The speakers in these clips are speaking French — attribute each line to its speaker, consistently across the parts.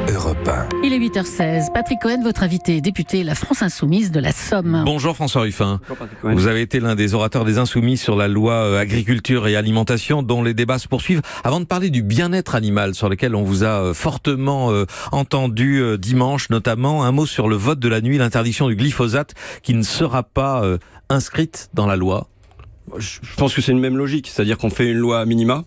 Speaker 1: Europe 1.
Speaker 2: Il est 8h16. Patrick Cohen, votre invité, député La France Insoumise de la Somme.
Speaker 3: Bonjour François Ruffin. Vous avez été l'un des orateurs des Insoumis sur la loi agriculture et alimentation dont les débats se poursuivent. Avant de parler du bien-être animal sur lequel on vous a fortement entendu dimanche, notamment un mot sur le vote de la nuit, l'interdiction du glyphosate qui ne sera pas inscrite dans la loi.
Speaker 4: Je pense que c'est une même logique, c'est-à-dire qu'on fait une loi à minima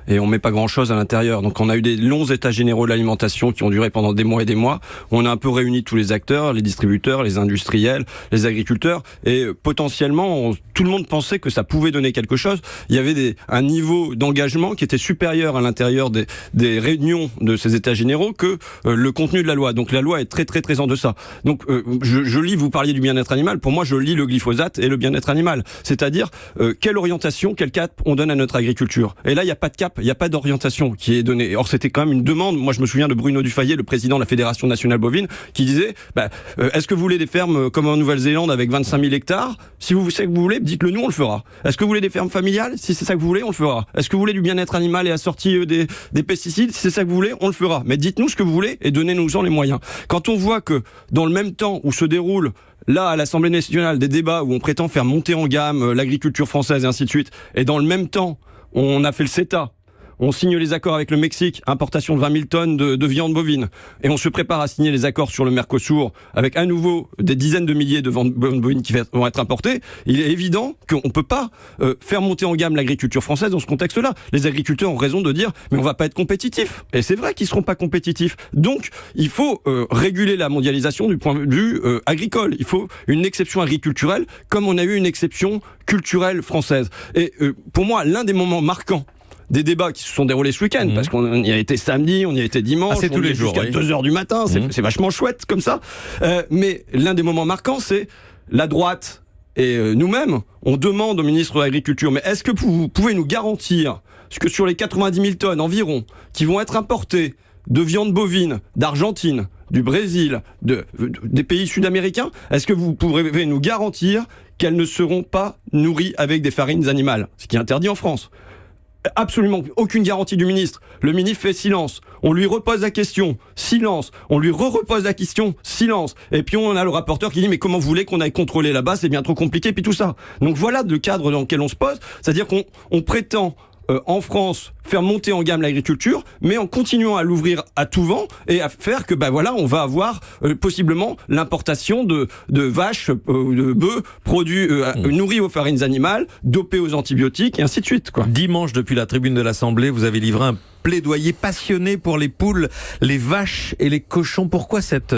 Speaker 4: et on met pas grand-chose à l'intérieur. Donc on a eu des longs états généraux de l'alimentation qui ont duré pendant des mois et des mois. On a un peu réuni tous les acteurs, les distributeurs, les industriels, les agriculteurs, et potentiellement tout le monde pensait que ça pouvait donner quelque chose. Il y avait un niveau d'engagement qui était supérieur à l'intérieur des réunions de ces états généraux que le contenu de la loi. Donc la loi est très très très en deçà. Donc je lis, vous parliez du bien-être animal, pour moi je lis le glyphosate et le bien-être animal. C'est-à-dire quelle orientation, quel cap on donne à notre agriculture. Et là il n'y a pas de cap, il n'y a pas d'orientation qui est donnée. Or c'était quand même une demande. Moi je me souviens de Bruno Dufayet, le président de la Fédération nationale bovine, qui disait est-ce que vous voulez des fermes comme en Nouvelle-Zélande avec 25 000 hectares? Si vous savez que vous voulez, dites-le nous, on le fera. Est-ce que vous voulez des fermes familiales? Si c'est ça que vous voulez, on le fera. Est-ce que vous voulez du bien-être animal et assorti des pesticides? Si c'est ça que vous voulez, on le fera. Mais dites-nous ce que vous voulez et donnez-nous-en les moyens. Quand on voit que dans le même temps où se déroule là, à l'Assemblée nationale, des débats où on prétend faire monter en gamme l'agriculture française et ainsi de suite, et dans le même temps, on a fait le CETA, on signe les accords avec le Mexique, importation de 20 000 tonnes de viande bovine. Et on se prépare à signer les accords sur le Mercosur avec à nouveau des dizaines de milliers de viandes bovines qui vont être importées. Il est évident qu'on ne peut pas faire monter en gamme l'agriculture française dans ce contexte-là. Les agriculteurs ont raison de dire mais on ne va pas être compétitifs. Et c'est vrai qu'ils ne seront pas compétitifs. Donc il faut réguler la mondialisation du point de vue agricole. Il faut une exception agriculturelle comme on a eu une exception culturelle française. Et pour moi, l'un des moments marquants des débats qui se sont déroulés ce week-end, parce qu'on y a été samedi, on y a été dimanche,
Speaker 3: c'est tous les jours,
Speaker 4: jusqu'à 2h du matin, c'est vachement chouette comme ça. Mais l'un des moments marquants, c'est la droite et nous-mêmes, on demande au ministre de l'Agriculture, mais est-ce que vous pouvez nous garantir que sur les 90 000 tonnes environ qui vont être importées de viande bovine d'Argentine, du Brésil, des pays sud-américains, est-ce que vous pouvez nous garantir qu'elles ne seront pas nourries avec des farines animales, ce qui est interdit en France? Absolument aucune garantie du ministre. Le ministre fait silence. On lui repose la question, silence. On lui repose la question, silence. Et puis on a le rapporteur qui dit mais comment vous voulez qu'on aille contrôler là-bas, c'est bien trop compliqué, puis tout ça. Donc voilà le cadre dans lequel on se pose. C'est-à-dire qu'on prétend en France faire monter en gamme l'agriculture, mais en continuant à l'ouvrir à tout vent et à faire que on va avoir possiblement l'importation de vaches, de bœufs produits nourris aux farines animales, dopés aux antibiotiques et ainsi de suite, quoi.
Speaker 3: Dimanche, depuis la tribune de l'Assemblée, vous avez livré un plaidoyer passionné pour les poules, les vaches et les cochons. Pourquoi cette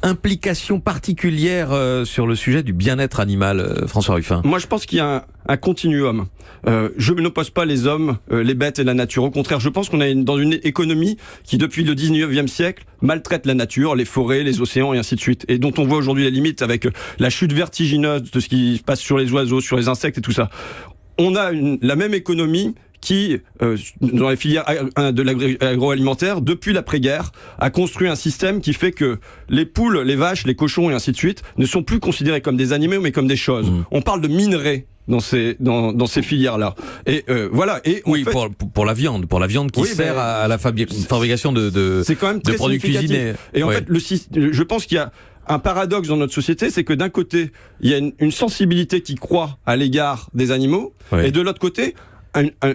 Speaker 3: implication particulière sur le sujet du bien-être animal, François Ruffin?
Speaker 4: Moi, je pense qu'il y a un continuum. Je n'oppose pas les hommes, les bêtes et la nature. Au contraire, je pense qu'on est dans une économie qui, depuis le 19e siècle, maltraite la nature, les forêts, les océans et ainsi de suite. Et dont on voit aujourd'hui les limites avec la chute vertigineuse de ce qui se passe sur les oiseaux, sur les insectes et tout ça. On a la même économie qui, dans les filières de l'agroalimentaire, depuis l'après-guerre, a construit un système qui fait que les poules, les vaches, les cochons et ainsi de suite ne sont plus considérés comme des animaux mais comme des choses. On parle de minerais dans ces filières-là. Et voilà. Et
Speaker 3: oui, pour la viande qui sert à la fabrication de
Speaker 4: c'est quand même très
Speaker 3: produits cuisinés.
Speaker 4: Et en fait, je pense qu'il y a un paradoxe dans notre société, c'est que d'un côté, il y a une sensibilité qui croît à l'égard des animaux, et de l'autre côté,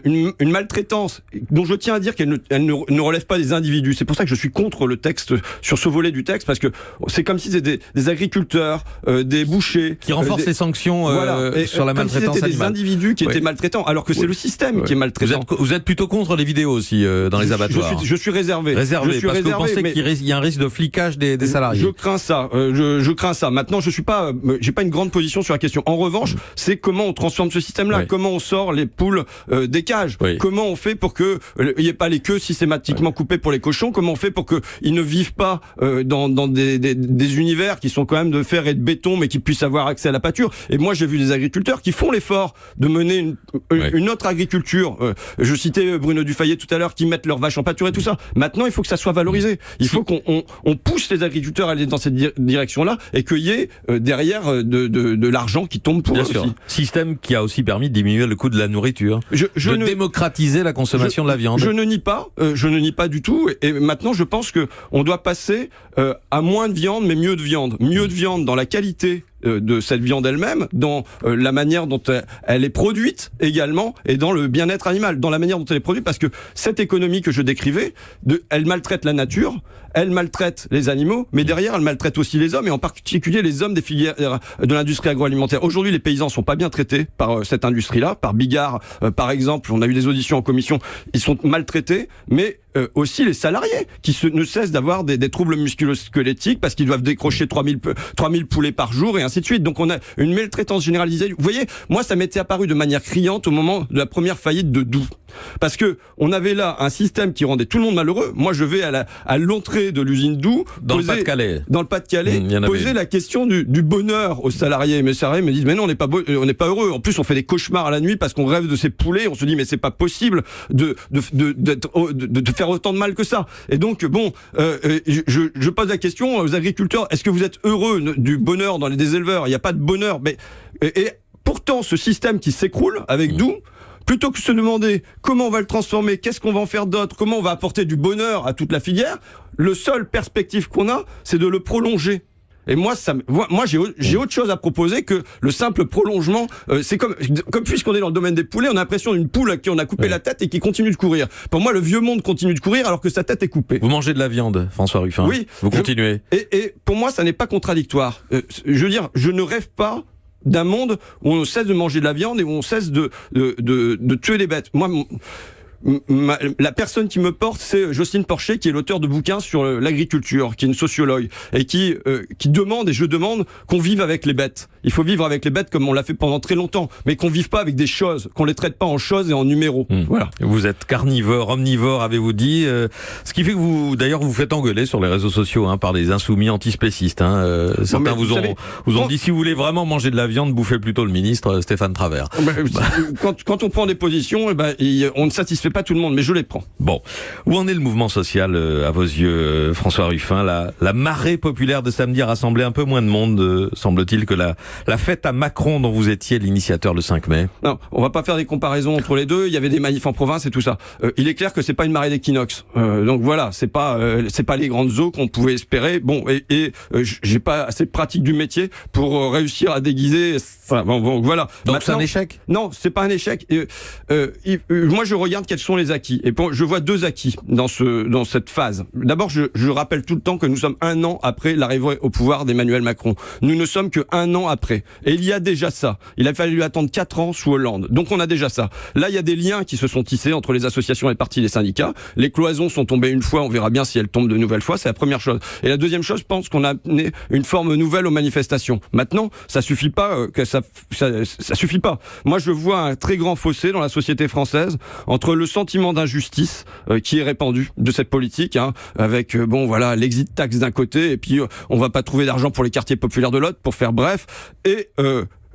Speaker 4: une maltraitance dont je tiens à dire qu'elle ne relève pas des individus. C'est pour ça que je suis contre le texte, sur ce volet du texte, parce que c'est comme si c'était des agriculteurs, des bouchers...
Speaker 3: Qui renforcent les sanctions sur la maltraitance animale.
Speaker 4: Comme si c'était des individus qui étaient maltraitants, alors que c'est le système qui est maltraitant.
Speaker 3: Vous êtes plutôt contre les vidéos aussi dans les abattoirs?
Speaker 4: Je suis réservé.
Speaker 3: Parce que vous pensez qu'il y a un risque de flicage des salariés?
Speaker 4: Je crains ça. Je crains ça. Maintenant, j'ai pas une grande position sur la question. En revanche, c'est comment on transforme ce système-là, comment on sort les poules des cages. Comment on fait pour que il n'y ait pas les queues systématiquement coupées pour les cochons? Comment on fait pour qu'ils ne vivent pas dans des univers qui sont quand même de fer et de béton, mais qui puissent avoir accès à la pâture? Et moi, j'ai vu des agriculteurs qui font l'effort de mener une autre agriculture. Je citais Bruno Dufayet tout à l'heure, qui mettent leurs vaches en pâture et tout ça. Maintenant, il faut que ça soit valorisé. Il faut qu'on pousse les agriculteurs à aller dans cette direction-là et qu'il y ait derrière de l'argent qui tombe pour eux aussi.
Speaker 3: Système qui a aussi permis de diminuer le coût de la nourriture. de démocratiser la consommation de la viande.
Speaker 4: Je ne nie pas du tout. Et maintenant, je pense que on doit passer à moins de viande, mais mieux de viande. Mieux de viande dans la qualité de cette viande elle-même, dans la manière dont elle est produite également, et dans le bien-être animal, dans la manière dont elle est produite, parce que cette économie que je décrivais, elle maltraite la nature, elle maltraite les animaux, mais derrière elle maltraite aussi les hommes, et en particulier les hommes des filières de l'industrie agroalimentaire. Aujourd'hui, les paysans sont pas bien traités par cette industrie-là, par Bigard, par exemple. On a eu des auditions en commission, ils sont maltraités, mais aussi les salariés qui ne cessent d'avoir des troubles musculo-squelettiques parce qu'ils doivent décrocher 3000 poulets par jour et ainsi de suite. Donc on a une maltraitance généralisée. Vous voyez, moi ça m'était apparu de manière criante au moment de la première faillite de Doux. Parce que on avait là un système qui rendait tout le monde malheureux. Moi je vais à l'entrée de l'usine Doux,
Speaker 3: dans le Pas-de-Calais,
Speaker 4: poser la question du bonheur aux salariés. Mes salariés me disent mais non, on n'est pas heureux. En plus on fait des cauchemars à la nuit parce qu'on rêve de ces poulets. On se dit mais c'est pas possible de faire autant de mal que ça. Et donc bon, je pose la question aux agriculteurs, est-ce que vous êtes heureux du bonheur dans les éleveurs? Il n'y a pas de bonheur, mais et pourtant ce système qui s'écroule avec Doux, plutôt que de se demander comment on va le transformer, qu'est-ce qu'on va en faire d'autre, comment on va apporter du bonheur à toute la filière, le seul perspective qu'on a, c'est de le prolonger. Et moi, j'ai autre chose à proposer que le simple prolongement. C'est comme puisqu'on est dans le domaine des poulets, on a l'impression d'une poule à qui on a coupé la tête et qui continue de courir. Pour moi, le vieux monde continue de courir alors que sa tête est coupée.
Speaker 3: Vous mangez de la viande, François Ruffin.
Speaker 4: Oui.
Speaker 3: Vous continuez.
Speaker 4: Et pour moi, ça n'est pas contradictoire. Je veux dire, je ne rêve pas d'un monde où on cesse de manger de la viande et où on cesse de tuer les bêtes. Moi, la personne qui me porte, c'est Jocelyne Porcher, qui est l'auteur de bouquins sur l'agriculture, qui est une sociologue, et qui demande, et je demande, qu'on vive avec les bêtes. Il faut vivre avec les bêtes comme on l'a fait pendant très longtemps, mais qu'on vive pas avec des choses, qu'on les traite pas en choses et en numéros. Voilà.
Speaker 3: Vous êtes carnivore, omnivore, avez-vous dit, ce qui fait que vous faites engueuler sur les réseaux sociaux par des insoumis antispécistes. Certains vous ont dit, si vous voulez vraiment manger de la viande, bouffez plutôt le ministre Stéphane Travert.
Speaker 4: Quand on prend des positions, on ne satisfait pas tout le monde, mais je les prends.
Speaker 3: Bon, où en est le mouvement social à vos yeux, François Ruffin? La marée populaire de samedi a rassemblé un peu moins de monde, semble-t-il, que la fête à Macron dont vous étiez l'initiateur le 5 mai.
Speaker 4: Non, on va pas faire des comparaisons entre les deux. Il y avait des manifs en province et tout ça. Il est clair que c'est pas une marée d'équinoxe. Donc voilà, c'est pas les grandes eaux qu'on pouvait espérer. Bon, et j'ai pas assez de pratique du métier pour réussir à déguiser. Enfin, bon, voilà.
Speaker 3: Donc c'est un échec?
Speaker 4: Non, c'est pas un échec. Moi, je regarde quels sont les acquis. Et je vois deux acquis dans cette phase. D'abord, je rappelle tout le temps que nous sommes 1 an après l'arrivée au pouvoir d'Emmanuel Macron. Nous ne sommes que 1 an après. Et il y a déjà ça. Il a fallu attendre 4 ans sous Hollande. Donc on a déjà ça. Là, il y a des liens qui se sont tissés entre les associations, les partis, les syndicats. Les cloisons sont tombées une fois. On verra bien si elles tombent de nouvelles fois. C'est la première chose. Et la deuxième chose, je pense qu'on a amené une forme nouvelle aux manifestations. Maintenant, ça suffit pas. Ça suffit pas. Moi, je vois un très grand fossé dans la société française entre le sentiment d'injustice qui est répandu de cette politique, avec l'exit tax d'un côté et puis on va pas trouver d'argent pour les quartiers populaires de l'autre, pour faire bref, et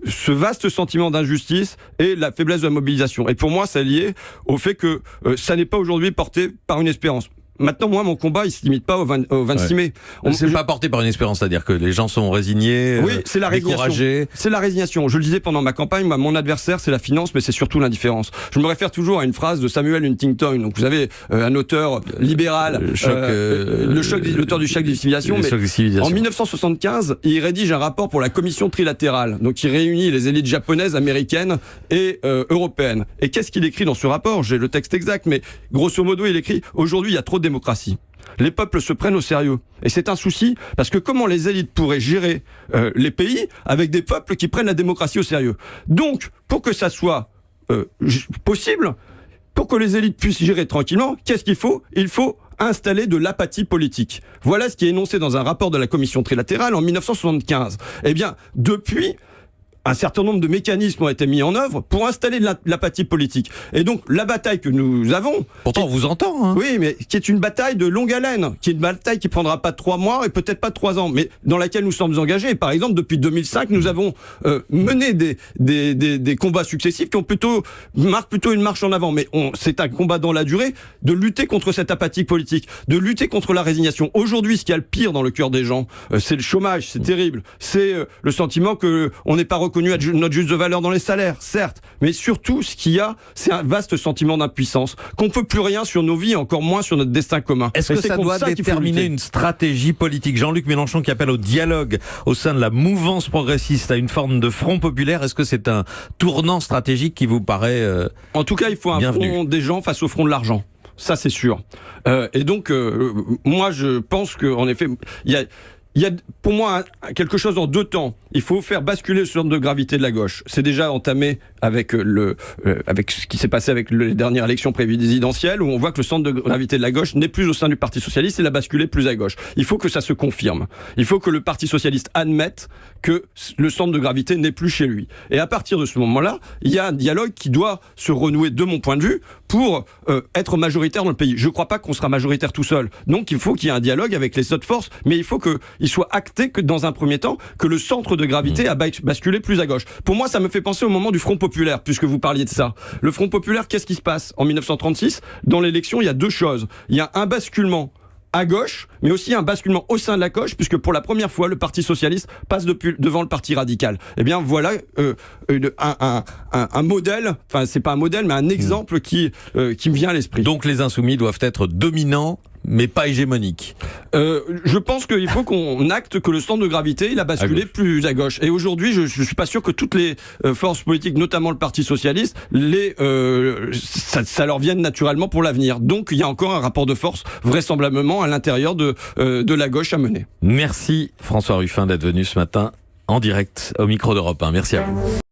Speaker 4: ce vaste sentiment d'injustice et la faiblesse de la mobilisation. Et pour moi, c'est lié au fait que ça n'est pas aujourd'hui porté par une espérance. Maintenant, moi, mon combat, il se limite pas au 26 mai.
Speaker 3: C'est pas porté par une espérance, c'est-à-dire que les gens sont résignés,
Speaker 4: oui, c'est la
Speaker 3: découragés.
Speaker 4: C'est la résignation. Je le disais pendant ma campagne, mon adversaire, c'est la finance, mais c'est surtout l'indifférence. Je me réfère toujours à une phrase de Samuel Huntington. Donc, vous avez un auteur libéral, l'auteur du choc des civilisations. En 1975, il rédige un rapport pour la commission trilatérale, donc qui réunit les élites japonaises, américaines et européennes. Et qu'est-ce qu'il écrit dans ce rapport? J'ai le texte exact, mais grosso modo, il écrit: aujourd'hui, il y a trop de démocratie. Les peuples se prennent au sérieux. Et c'est un souci, parce que comment les élites pourraient gérer les pays avec des peuples qui prennent la démocratie au sérieux? Donc, pour que ça soit possible, pour que les élites puissent gérer tranquillement, qu'est-ce qu'il faut? Il faut installer de l'apathie politique. Voilà ce qui est énoncé dans un rapport de la commission trilatérale en 1975. Eh bien, depuis, un certain nombre de mécanismes ont été mis en œuvre pour installer de l'apathie politique. Et donc, la bataille que nous avons...
Speaker 3: Pourtant, on vous entend.
Speaker 4: Oui, mais qui est une bataille de longue haleine, qui est une bataille qui prendra pas 3 mois et peut-être pas 3 ans, mais dans laquelle nous sommes engagés. Par exemple, depuis 2005, nous avons mené des combats successifs qui marquent plutôt une marche en avant. Mais c'est un combat dans la durée de lutter contre cette apathie politique, de lutter contre la résignation. Aujourd'hui, ce qu'il y a le pire dans le cœur des gens, c'est le chômage, c'est terrible. C'est le sentiment qu'on n'est pas reconnu reconnu notre juste valeur dans les salaires, certes, mais surtout, ce qu'il y a, c'est un vaste sentiment d'impuissance, qu'on ne peut plus rien sur nos vies, encore moins sur notre destin commun.
Speaker 3: Est-ce que ça doit déterminer une stratégie politique? Jean-Luc Mélenchon qui appelle au dialogue au sein de la mouvance progressiste, à une forme de front populaire, est-ce que c'est un tournant stratégique qui vous paraît
Speaker 4: En tout cas, il faut un front des gens face au front de l'argent. Ça, c'est sûr. Et donc, moi, je pense qu'en effet, il y a pour moi quelque chose en 2 temps. Il faut faire basculer le centre de gravité de la gauche. C'est déjà entamé avec ce qui s'est passé avec les dernières élections présidentielles, où on voit que le centre de gravité de la gauche n'est plus au sein du Parti socialiste, il a basculé plus à gauche. Il faut que ça se confirme. Il faut que le Parti socialiste admette que le centre de gravité n'est plus chez lui. Et à partir de ce moment-là, il y a un dialogue qui doit se renouer, de mon point de vue, pour être majoritaire dans le pays. Je ne crois pas qu'on sera majoritaire tout seul. Donc il faut qu'il y ait un dialogue avec les autres forces, mais il faut qu'il soit acté que dans un premier temps, que le centre de gravité a basculé plus à gauche. Pour moi, ça me fait penser au moment du Front populaire, puisque vous parliez de ça. Le Front populaire, qu'est-ce qui se passe en 1936? Dans l'élection, il y a 2 choses. Il y a un basculement à gauche, mais aussi un basculement au sein de la gauche, puisque pour la première fois, le Parti socialiste passe devant le Parti radical. Eh bien, voilà un modèle, enfin, c'est pas un modèle, mais un exemple qui me vient à l'esprit.
Speaker 3: Donc les insoumis doivent être dominants, mais pas hégémoniques.
Speaker 4: Je pense qu'il faut qu'on acte que le centre de gravité, il a basculé plus à gauche. Et aujourd'hui, je suis pas sûr que toutes les forces politiques, notamment le Parti socialiste, ça leur vienne naturellement pour l'avenir. Donc, il y a encore un rapport de force, vraisemblablement, à l'intérieur de la gauche à mener.
Speaker 3: Merci François Ruffin d'être venu ce matin en direct au micro d'Europe 1. Merci à vous.